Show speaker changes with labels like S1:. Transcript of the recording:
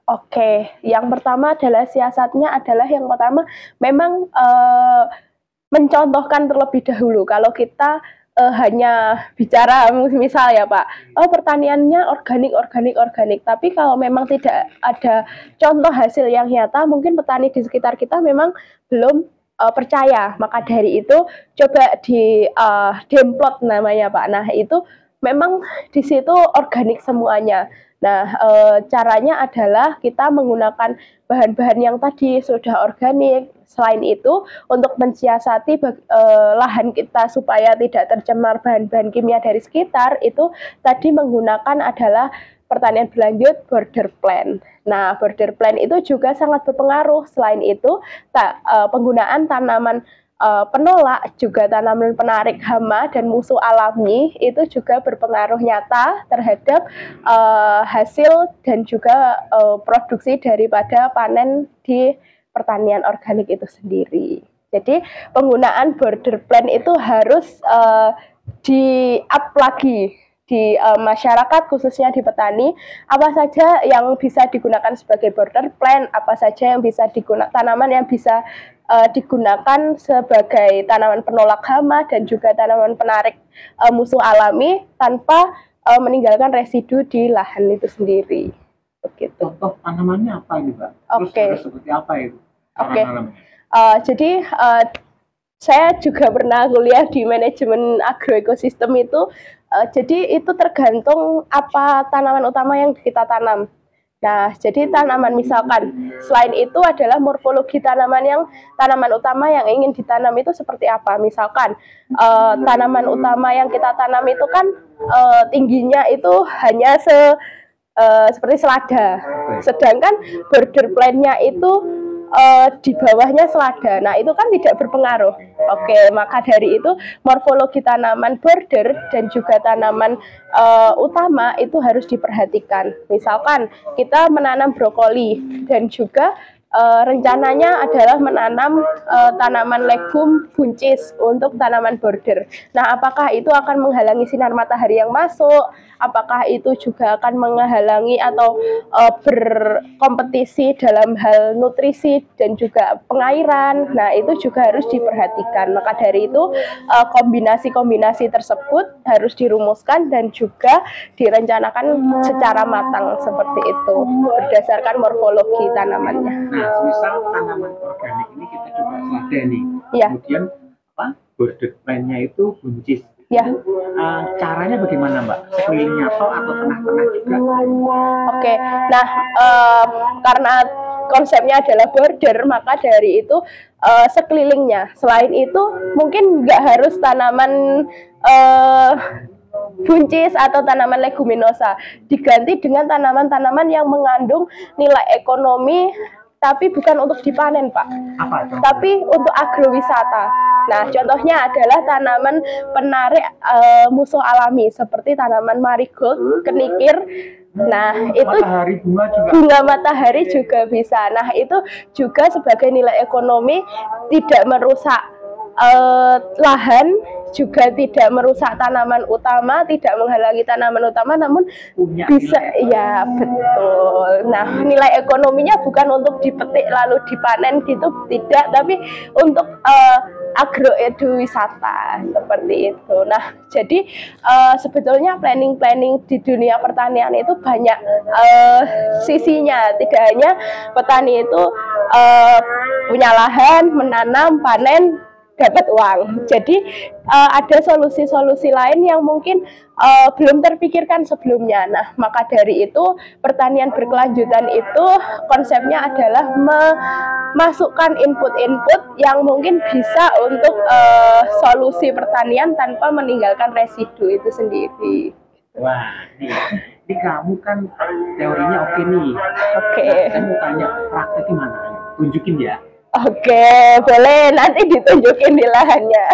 S1: Oke, yang pertama adalah siasatnya adalah yang pertama memang mencontohkan terlebih dahulu. Kalau kita hanya bicara misal ya Pak, oh pertaniannya organik, organik, organik. Tapi kalau memang tidak ada contoh hasil yang nyata, mungkin petani di sekitar kita memang belum percaya. Maka dari itu coba di demplot namanya Pak. Nah itu memang di situ organik semuanya. Nah, caranya adalah kita menggunakan bahan-bahan yang tadi sudah organik. Selain itu, untuk mensiasati lahan kita supaya tidak tercemar bahan-bahan kimia dari sekitar, itu tadi menggunakan adalah pertanian berlanjut border plan. Nah, border plan itu juga sangat berpengaruh. Selain itu, penggunaan tanaman penolak, juga tanaman penarik hama dan musuh alami itu juga berpengaruh nyata terhadap hasil dan juga produksi daripada panen di pertanian organik itu sendiri. Jadi penggunaan border plan itu harus di-up lagi di masyarakat, khususnya di petani, apa saja yang bisa digunakan sebagai border plan, apa saja yang bisa digunakan, tanaman yang bisa digunakan sebagai tanaman penolak hama dan juga tanaman penarik musuh alami tanpa meninggalkan residu di lahan itu sendiri. Begitu.
S2: Contoh tanamannya apa ini, Mbak? Terus seperti apa itu?
S1: Jadi saya juga pernah kuliah di manajemen agroekosistem itu. Jadi itu tergantung apa tanaman utama yang kita tanam. Nah, jadi tanaman misalkan selain itu adalah morfologi tanaman utama yang ingin ditanam itu seperti apa. Misalkan tanaman utama yang kita tanam itu kan tingginya itu hanya seperti selada. Sedangkan border plan-nya itu di bawahnya selada. Nah, itu kan tidak berpengaruh. Oke, maka dari itu morfologi tanaman border dan juga tanaman utama itu harus diperhatikan. Misalkan kita menanam brokoli dan juga rencananya adalah menanam tanaman legum buncis untuk tanaman border. Nah, apakah itu akan menghalangi sinar matahari yang masuk? Apakah itu juga akan menghalangi atau berkompetisi dalam hal nutrisi dan juga pengairan? Nah, itu juga harus diperhatikan. Maka dari itu kombinasi-kombinasi tersebut harus dirumuskan dan juga direncanakan secara matang seperti itu berdasarkan morfologi tanamannya.
S2: Nah, misal tanaman organik ini kita coba selada nih. Ya. Kemudian border plan-nya itu buncis.
S1: Ya.
S2: Caranya bagaimana, Mbak? Sekelilingnya atau tengah-tengah juga?
S1: Oke. Nah, karena konsepnya adalah border, maka dari itu sekelilingnya. Selain itu, mungkin nggak harus tanaman buncis atau tanaman leguminosa. Diganti dengan tanaman-tanaman yang mengandung nilai ekonomi tapi bukan untuk dipanen, Pak.
S2: Apa itu?
S1: Tapi untuk agrowisata. Nah, contohnya adalah tanaman penarik musuh alami seperti tanaman marigold, kenikir. Nah, itu bunga matahari juga bisa. Nah, itu juga sebagai nilai ekonomi tidak merusak lahan, juga tidak merusak tanaman utama, tidak menghalangi tanaman utama, namun bisa, ya betul. Nah, nilai ekonominya bukan untuk dipetik lalu dipanen gitu, tidak, tapi untuk agroeduwisata seperti itu. Nah, jadi sebetulnya planning di dunia pertanian itu banyak sisinya. Tidak hanya petani itu punya lahan, menanam, panen, dapat uang. Jadi ada solusi-solusi lain yang mungkin belum terpikirkan sebelumnya. Nah, maka dari itu pertanian berkelanjutan itu konsepnya adalah memasukkan input-input yang mungkin bisa untuk solusi pertanian tanpa meninggalkan residu itu sendiri.
S2: Wah, ini kamu kan teorinya oke nih.
S1: Oke.
S2: Saya mau tanya praktek gimana? Tunjukin ya.
S1: Oke, boleh nanti ditunjukin di lahannya.